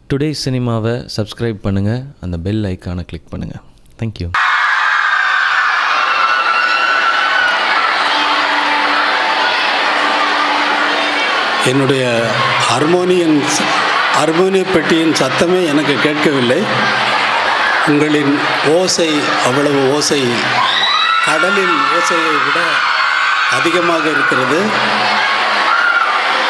Today சினிமாவை subscribe பண்ணுங்கள், அந்த பெல் ஐக்கானை கிளிக் பண்ணுங்கள். தேங்க்யூ. என்னுடைய ஹார்மோனிய பெட்டியின் சத்தமே எனக்கு கேட்கவில்லை. உங்களின் ஓசை அவ்வளவு ஓசை, கடலின் ஓசையை விட அதிகமாக இருக்கிறது.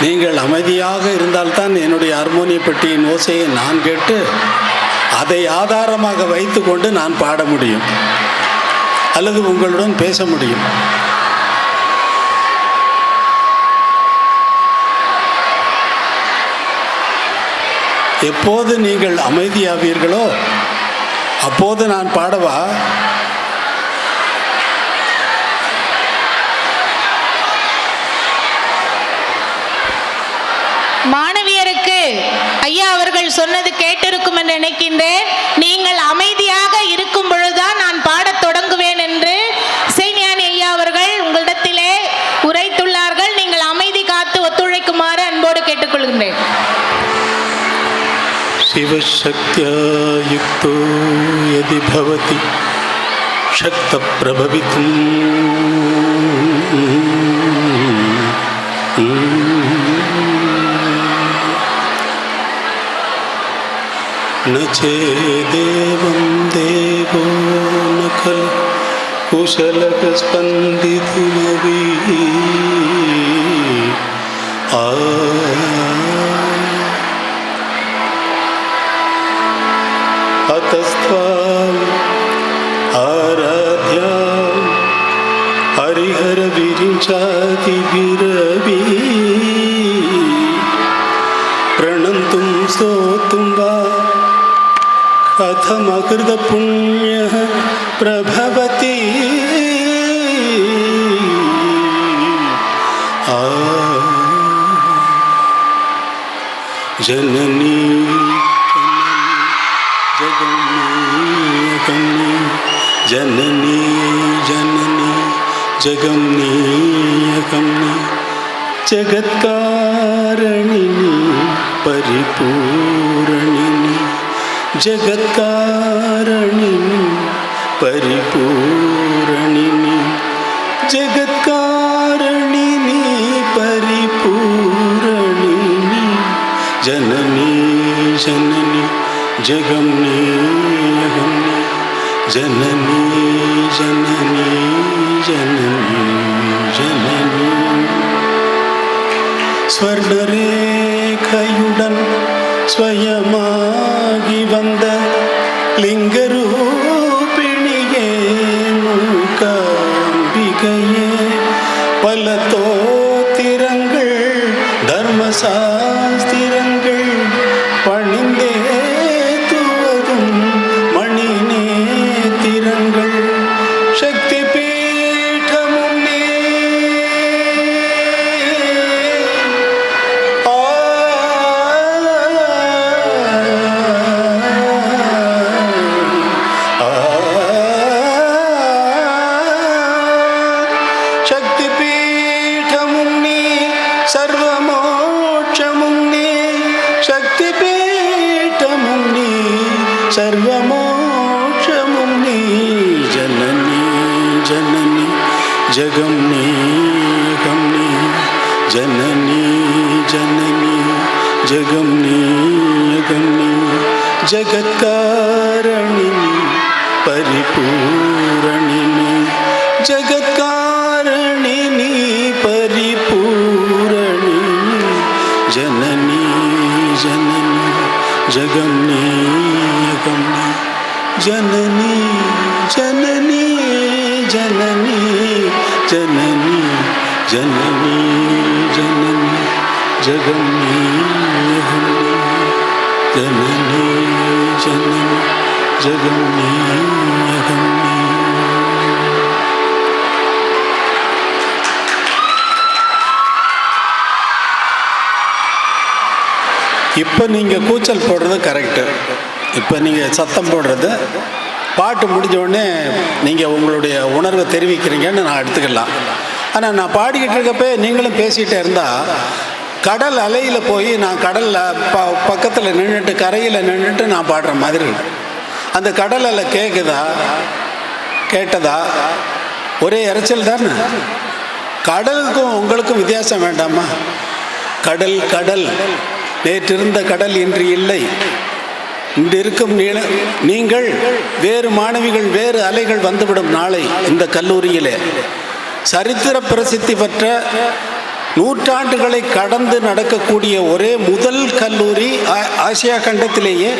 நீங்கள் அமைதியாக இருந்தால்தான் என்னுடைய ஹார்மோனிய பெட்டியின் ஓசையை நான் கேட்டு அதை ஆதாரமாக வைத்து கொண்டு நான் பாட முடியும் அல்லது உங்களுடன் பேச முடியும். எப்போது நீங்கள் அமைதியாவீர்களோ அப்போது நான் பாடவா? மாணவியருக்கு ஐயா அவர்கள் சொன்னது கேட்டிருக்கும் என்று நினைக்கின்றேன். நீங்கள் அமைதியாக இருக்கும் பொழுதுதான் நான் பாடத் தொடங்குவேன் என்று இசைஞானி ஐயா அவர்கள் உங்களிடத்திலே உரைத்துள்ளார்கள். நீங்கள் அமைதி காத்து ஒத்துழைக்குமாறு அன்போடு கேட்டுக்கொள்கின்றேன். சிவசக்தியா யுக்தோ யதி பவதி சக்த பிரபவித்தும் न चेदेवं देवो न खलु कुशलः स्पन्दितुमपि अतस्त्वाम् आराध्यां हरिहरविरिञ्चातिभिरपि प्रणन्तुं स्तोतुं वा कथमकृतपुण्यः प्रभवति. जननी जगन्नी जननी जननी जगन्नी जगन्नी जगत्कारणिनी परिपूरणिनी जगत्कारणिनी परिपूरणिनी जगत्कारणिनी परिपूरणिनी जननी जननी जगन्नी जगन्नी जननी जननी जननी जननी स्वर्णरेखयुडन् स्वयमागि वந்த லிங்கரூபிணியே மூகாம்பிகையே பல தோத்திரங்கள் தர்மசாஸ்திரங்கள் பணிந்தே துவதும் மணி நேத்திரங்கள் சக்தி பீഠமும் நீ சக்தி பீഠமும் நீ சர்வமோட்சமும் நீ சக்தி பீఠமும் நீ சர்வமோட்சமும் நீ ஜனனி ஜனனி ஜகம்னி கம்னி ஜனனி ஜனனி ஜகம்னி கம்னி ஜகத்காரணினி பரிபூரணினி ஜகத்காரணினி பரிபூரணினி ஜனனி ஜனனி ஜகம்னி கம்னி ஜனனி ஜனனி ஜனனி ஜனனி ஜனனி ஜனனி ஜகம்னி கம்னி ஜனனி ஜனனி ஜகம்னி கம்னி. இப்போ நீங்கள் கூச்சல் போடுறது கரெக்டு. இப்போ நீங்கள் சத்தம் போடுறது பாட்டு முடிஞ்ச உடனே நீங்கள் உங்களுடைய உணர்வை தெரிவிக்கிறீங்கன்னு நான் எடுத்துக்கலாம். ஆனால் நான் பாடிக்கிட்டு இருக்கப்போ நீங்களும் பேசிகிட்டே இருந்தால் கடல் அலையில் போய் நான் கடலில் பக்கத்தில் நின்றுட்டு கரையில் நின்றுட்டு நான் பாடுற மாதிரி இருக்கு. அந்த கடல் அலை கேட்டதா ஒரே இறைச்சல் தானே. கடலுக்கும் உங்களுக்கும் வித்தியாசம் வேண்டாமா? கடல் கடல் நேற்றிருந்த கடல் இன்று இல்லை. இன்று இருக்கும் நீங்கள் வேறு மாணவிகள் வேறு அலைகள் வந்துவிடும் நாளை. இந்த கல்லூரியிலே சரித்திர பிரசித்தி பெற்ற நூற்றாண்டுகளை கடந்து நடக்கக்கூடிய ஒரே முதல் கல்லூரி ஆசியா கண்டத்திலேயே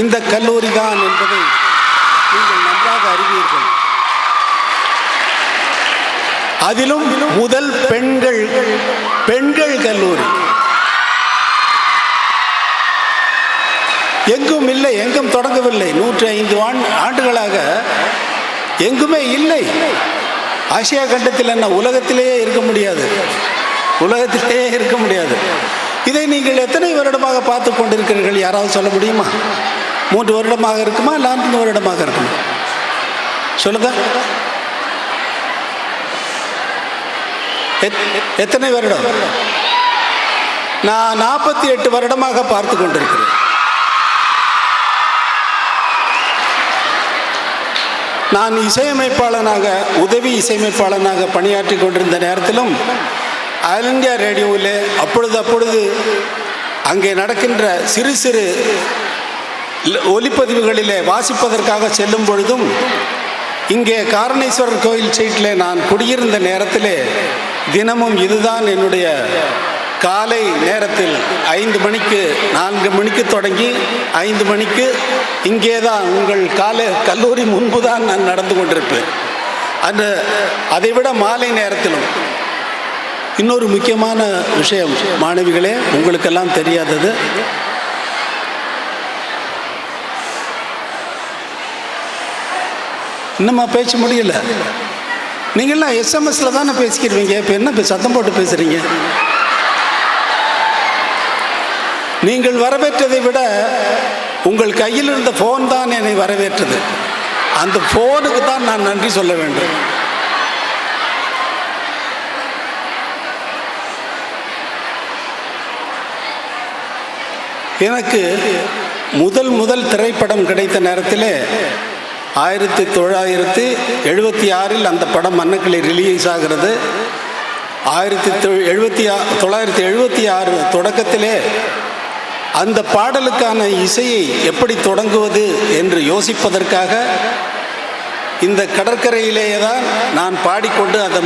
இந்த கல்லூரி தான் என்பதை நீங்கள் நன்றாக அறிவீர்கள். அதிலும் முதல் பெண்கள் கல்லூரி. எங்கும் இல்லை, எங்கும் தொடங்கவில்லை. 105 ஆண்டுகளாக எங்குமே இல்லை. ஆசியா கண்டத்தில் என்ன, உலகத்திலேயே இருக்க முடியாது, உலகத்திலேயே இருக்க முடியாது. இதை நீங்கள் எத்தனை வருடமாக பார்த்து கொண்டிருக்கிறீர்கள்? யாராவது சொல்ல முடியுமா? 3 வருடமாக இருக்குமா, 4 வருடமாக இருக்குமா? சொல்லுங்க. எத்தனை வருடம்? நான் 48 வருடமாக பார்த்து கொண்டிருக்கிறேன். நான் இசையமைப்பாளனாக, உதவி இசையமைப்பாளனாக பணியாற்றி கொண்டிருந்த நேரத்திலும் ஆல் இந்தியா ரேடியோவில் அப்பொழுது அங்கே நடக்கின்ற சிறு சிறு ஒலிப்பதிவுகளிலே வாசிப்பதற்காக செல்லும் பொழுதும், இங்கே காரணேஸ்வரர் கோயில் சைட்டில் நான் குடியிருந்த நேரத்திலே தினமும் இதுதான் என்னுடைய காலை நேரத்தில் 5 மணிக்கு 4 மணிக்கு தொடங்கி 5 மணிக்கு இங்கே தான் உங்கள் கல்லூரி முன்பு தான் நான் நடந்து கொண்டிருப்பேன். அதைவிட மாலை நேரத்திலும் இன்னொரு முக்கியமான விஷயம் மாணவிகளே, உங்களுக்கெல்லாம் தெரியாதது, இன்னுமா பேச முடியல. நீங்கள்லாம் எஸ்எம்எஸ்ல தானே பேசிக்கிறீங்க. இப்போ என்ன சத்தம் போட்டு பேசுறீங்க? நீங்கள் வரவேற்றதை விட உங்கள் கையில் இருந்த ஃபோன் தான் என்னை வரவேற்றது. அந்த ஃபோனுக்கு தான் நான் நன்றி சொல்ல வேண்டும். எனக்கு முதல் திரைப்படம் கிடைத்த நேரத்தில் 1976 அந்த படம் மன்னக்கிளி ரிலீஸ் ஆகிறது. 1976 தொடக்கத்திலே அந்த பாடலுக்கான இசையை எப்படி தொடங்குவது என்று யோசிப்பதற்காக இந்த கடற்கரையிலேயே தான் நான் பாடிக்கொண்டு அதை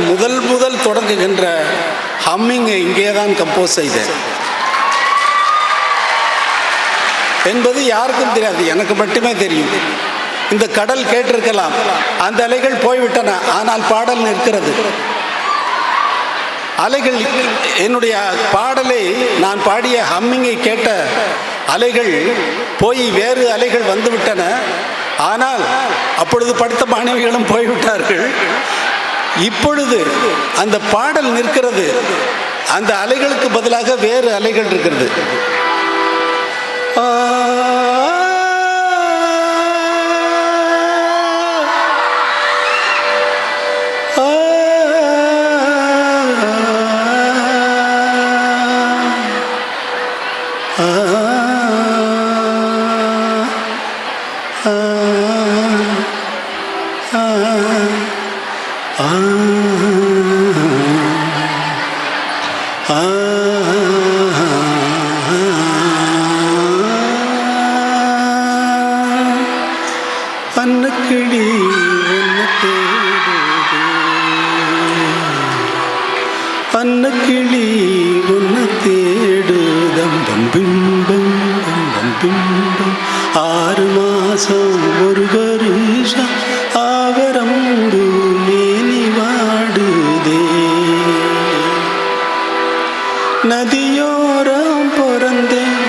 முதல் தொடங்குகின்ற ஹம்மிங்கை இங்கே தான் கம்போஸ் செய்தேன் என்பது யாருக்கும் தெரியாது, எனக்கு மட்டுமே தெரியும். இந்த கடல் கேட்டிருக்கலாம், அந்த அலைகள் போய்விட்டன, ஆனால் பாடல் நிற்கிறது. அலைகள் என்னுடைய பாடலை நான் பாடிய ஹம்மிங்கை கேட்ட அலைகள் போய் வேறு அலைகள் வந்துவிட்டன. ஆனால் அப்பொழுது படித்த மாணவிகளும் போய்விட்டார்கள். இப்பொழுது அந்த பாடல் நிற்கிறது. அந்த அலைகளுக்கு பதிலாக வேறு அலைகள் இருக்கிறது. அன்னக்கிளி உன்னை தேடுதே, அன்னக்கிளி உன்னை தேடுதம் பிம்பம் பிம்பம் 6 மாசம் 1 வருஷம் ஆவரம்பு மேனி வாடுதே. நதியோரம் பிறந்தேன்,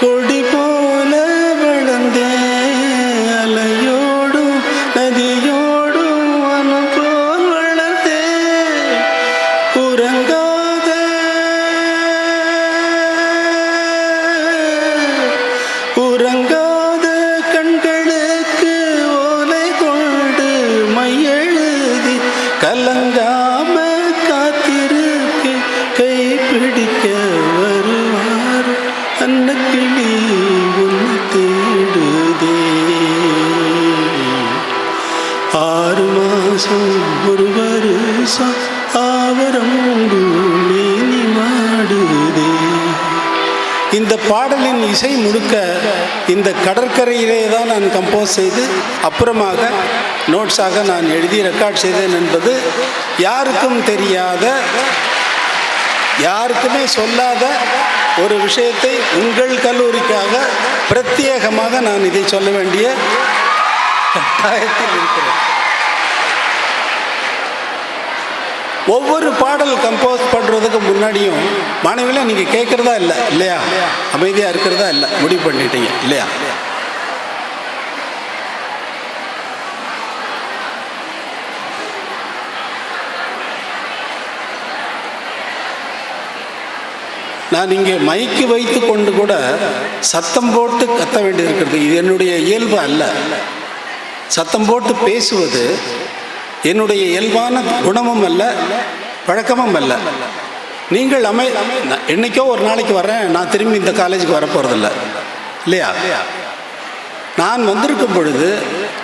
கொடி போல வளர்ந்தேன், அலையோடும் நதியோடும் வனம் போல் வளர்ந்தேன். உறங்காத கண்களே மாசம் ஒரு வருஷம் ஆவரம் மேனி வாடுதே. இந்த பாடலின் இசை முழுக்க இந்த கடற்கரையிலே தான் நான் கம்போஸ் செய்து அப்புறமாக நோட்ஸாக நான் எழுதி ரெக்கார்ட் செய்தேன் என்பது யாருக்கும் தெரியாத, யாருக்குமே சொல்லாத ஒரு விஷயத்தை உங்கள் கல்லூரிக்காக பிரத்யேகமாக நான் இதை சொல்ல வேண்டிய கட்டாயத்தில் இருக்கிறேன். ஒவ்வொரு பாடல் கம்போஸ் பண்ணுறதுக்கு முன்னாடியும் மாணவிகளை நீங்கள் கேட்குறதா இல்லையா, அமைதியாக இருக்கிறதா இல்லை, முடிவு பண்ணிட்டீங்க இல்லையா? நான் இங்கே மைக்கு வைத்து கொண்டு கூட சத்தம் போட்டு கத்த வேண்டியிருக்கிறது. இது என்னுடைய இயல்பு அல்ல. சத்தம் போட்டு பேசுவது என்னுடைய இயல்பான குணமும் அல்ல, பழக்கமும் அல்ல. நீங்கள் என்னைக்கோ ஒரு நாளைக்கு வர்றேன், நான் திரும்பி இந்த காலேஜுக்கு வரப்போகிறதில்ல இல்லையா? நான் வந்திருக்கும் பொழுது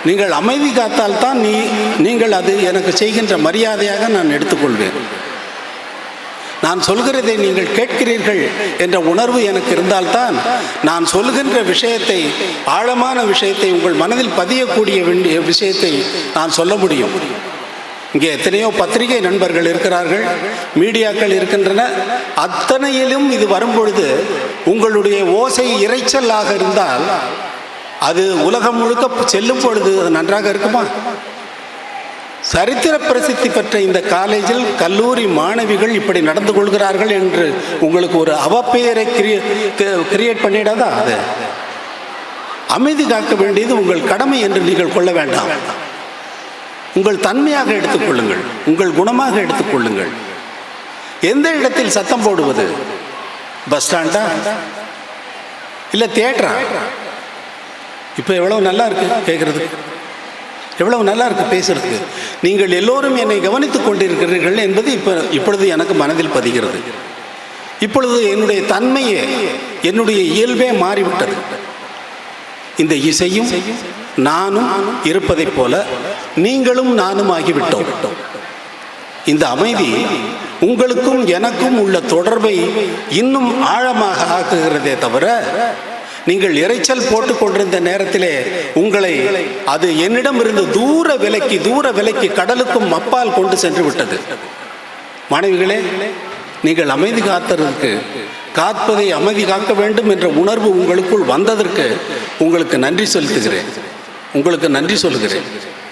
நீங்கள் அமைதி காத்தால்தான் நீங்கள் அது எனக்கு செய்கின்ற மரியாதையாக நான் எடுத்துக்கொள்வேன். நான் சொல்கிறதை நீங்கள் கேட்கிறீர்கள் என்ற உணர்வு எனக்கு இருந்தால்தான் நான் சொல்கின்ற விஷயத்தை, ஆழமான விஷயத்தை, உங்கள் மனதில் பதியக்கூடிய வேண்டிய விஷயத்தை நான் சொல்ல முடியும். இங்கே எத்தனையோ பத்திரிகை நண்பர்கள் இருக்கிறார்கள், மீடியாக்கள் இருக்கின்றன. அத்தனையிலும் இது வரும்பொழுது உங்களுடைய ஓசை இரைச்சலாக இருந்தால் அது உலகம் முழுக்க செல்லும் பொழுது அது நன்றாக இருக்குமா? சரித்திர பிரசித்தி பெற்ற இந்த காலேஜில் கல்லூரி மாணவிகள் இப்படி நடந்து கொள்கிறார்கள் என்று உங்களுக்கு ஒரு அவப்பெயரை கிரியேட் பண்ணிடாதா? அது அமைதி காக்க வேண்டியது உங்கள் கடமை என்று நீங்கள் கொள்ள வேண்டாம். உங்கள் தன்மையாக எடுத்துக்கொள்ளுங்கள், உங்கள் குணமாக எடுத்துக்கொள்ளுங்கள். எந்த இடத்தில் சத்தம் போடுவது? பஸ் ஸ்டாண்டா இல்லை தியேட்டரா? இப்போ எவ்வளவு நல்லா இருக்கு கேட்குறது, எவ்வளவு நல்லா இருக்கு பேசுறதுக்கு. நீங்கள் எல்லோரும் என்னை கவனித்துக் கொண்டிருக்கிறீர்கள் என்பது இப்பொழுது எனக்கு மனதில் பதிகிறது. இப்பொழுது என்னுடைய தன்மையே, என்னுடைய இயல்பே மாறிவிட்டது. இந்த இசையும் நானும் இருப்பதைப் போல நீங்களும் நானும் ஆகிவிட்டோம். இந்த அமைதி உங்களுக்கும் எனக்கும் உள்ள தொடர்பை இன்னும் ஆழமாக ஆக்குகிறதே தவிர, நீங்கள் இரைச்சல் போட்டுக் கொண்டிருந்த நேரத்திலே உங்களை அது என்னிடம் இருந்து தூர விலைக்கு கடலுக்கும் அப்பால் கொண்டு சென்று விட்டது. மாணவிகளே, நீங்கள் அமைதி காப்பதை அமைதி காக்க வேண்டும் என்ற உணர்வு உங்களுக்குள் வந்ததற்கு உங்களுக்கு நன்றி சொல்லுகிறேன்.